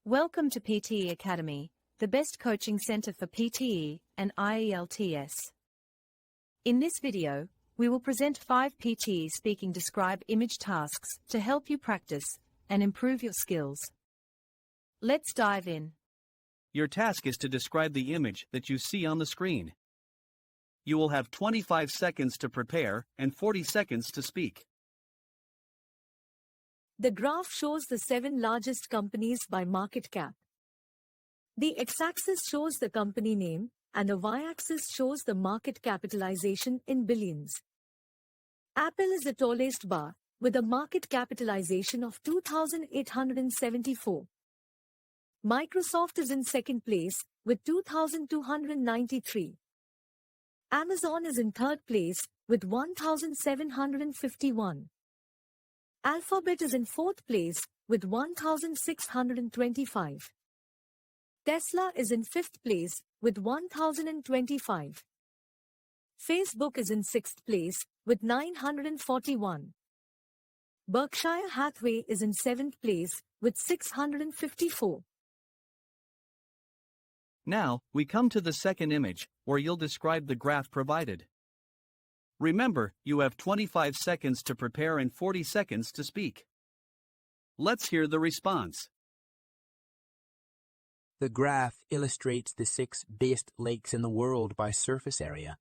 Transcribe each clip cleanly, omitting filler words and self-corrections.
Welcome to PTE Academy, the best coaching center for PTE and IELTS. In this video, we will present 5 PTE speaking describe image tasks to help you practice and improve your skills. Let's dive in. Your task is to describe the image that you see on the screen. You will have 25 seconds to prepare and 40 seconds to speak. The graph shows the 7 largest companies by market cap. The x-axis shows the company name, and the y-axis shows the market capitalization in billions. Apple is the tallest bar, with a market capitalization of 2,874. Microsoft is in second place, with 2,293. Amazon is in third place, with 1,751. Alphabet is in fourth place, with 1,625. Tesla is in fifth place, with 1,025. Facebook is in sixth place, with 941. Berkshire Hathaway is in seventh place, with 654. Now, we come to the second image, where you'll describe the graph provided. Remember, you have 25 seconds to prepare and 40 seconds to speak. Let's hear the response. The graph illustrates the 6 biggest lakes in the world by surface area.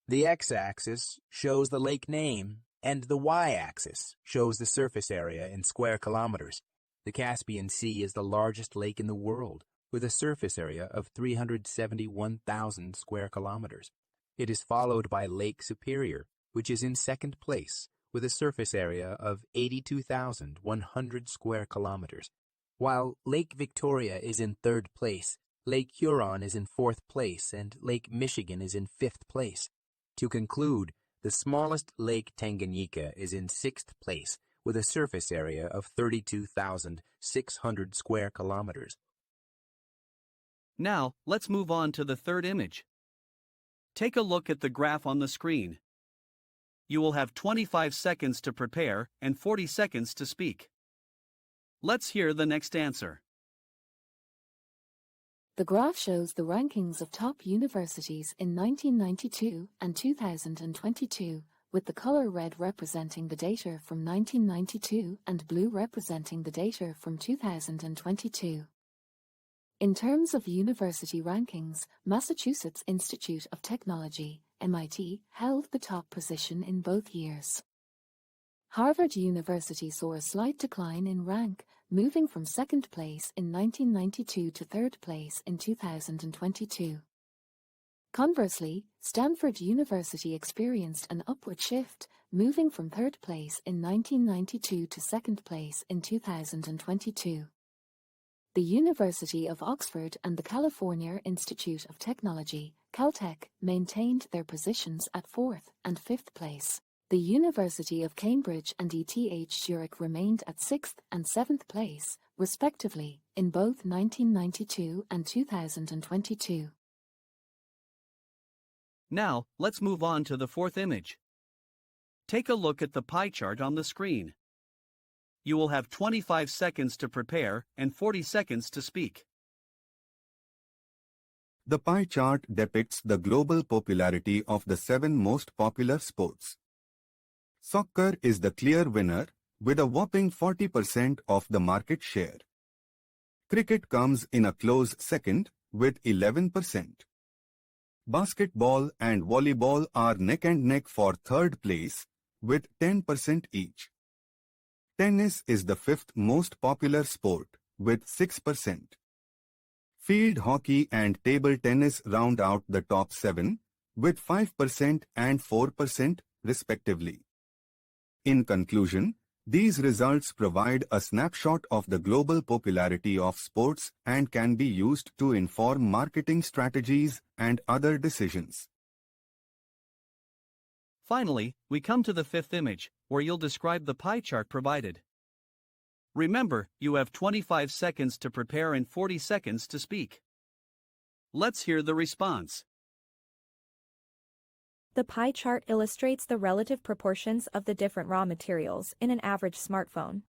The x-axis shows the lake name, and the y-axis shows the surface area in square kilometers. The Caspian Sea is the largest lake in the world, with a surface area of 371,000 square kilometers. It is followed by Lake Superior, which is in second place, with a surface area of 82,100 square kilometers. While Lake Victoria is in third place, Lake Huron is in fourth place, and Lake Michigan is in fifth place. To conclude, the smallest Lake Tanganyika is in sixth place, with a surface area of 32,600 square kilometers. Now, let's move on to the third image. Take a look at the graph on the screen. You will have 25 seconds to prepare and 40 seconds to speak. Let's hear the next answer. The graph shows the rankings of top universities in 1992 and 2022, with the color red representing the data from 1992 and blue representing the data from 2022. In terms of university rankings, Massachusetts Institute of Technology, MIT, held the top position in both years. Harvard University saw a slight decline in rank, moving from second place in 1992 to third place in 2022. Conversely, Stanford University experienced an upward shift, moving from third place in 1992 to second place in 2022. The University of Oxford and the California Institute of Technology, Caltech, maintained their positions at 4th and 5th place. The University of Cambridge and ETH Zurich remained at 6th and 7th place, respectively, in both 1992 and 2022. Now, let's move on to the fourth image. Take a look at the pie chart on the screen. You will have 25 seconds to prepare and 40 seconds to speak. The pie chart depicts the global popularity of the 7 most popular sports. Soccer is the clear winner, with a whopping 40% of the market share. Cricket comes in a close second, with 11%. Basketball and volleyball are neck and neck for third place, with 10% each. Tennis is the 5th most popular sport, with 6%. Field hockey and table tennis round out the top 7, with 5% and 4%, respectively. In conclusion, these results provide a snapshot of the global popularity of sports and can be used to inform marketing strategies and other decisions. Finally, we come to the fifth image, where you'll describe the pie chart provided. Remember, you have 25 seconds to prepare and 40 seconds to speak. Let's hear the response. The pie chart illustrates the relative proportions of the different raw materials in an average smartphone.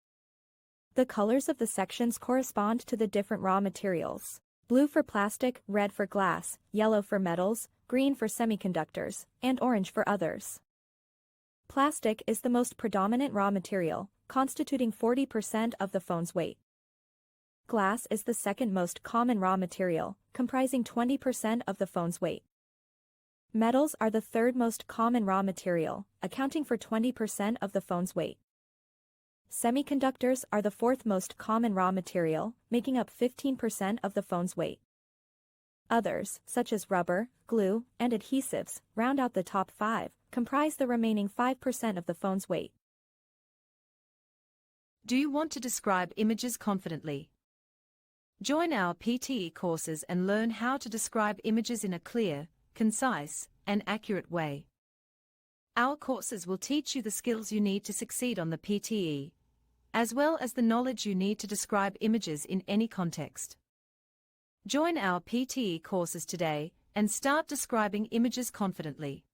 The colors of the sections correspond to the different raw materials. Blue for plastic, red for glass, yellow for metals, green for semiconductors, and orange for others. Plastic is the most predominant raw material, constituting 40% of the phone's weight. Glass is the second most common raw material, comprising 20% of the phone's weight. Metals are the third most common raw material, accounting for 20% of the phone's weight. Semiconductors are the fourth most common raw material, making up 15% of the phone's weight. Others, such as rubber, glue, and adhesives, round out the top 5, comprise the remaining 5% of the phone's weight. Do you want to describe images confidently? Join our PTE courses and learn how to describe images in a clear, concise, and accurate way. Our courses will teach you the skills you need to succeed on the PTE, as well as the knowledge you need to describe images in any context. Join our PTE courses today and start describing images confidently.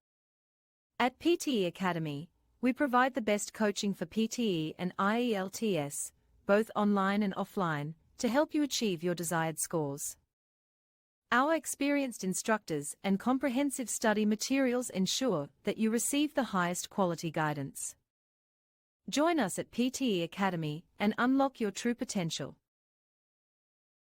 At PTE Academy, we provide the best coaching for PTE and IELTS, both online and offline, to help you achieve your desired scores. Our experienced instructors and comprehensive study materials ensure that you receive the highest quality guidance. Join us at PTE Academy and unlock your true potential.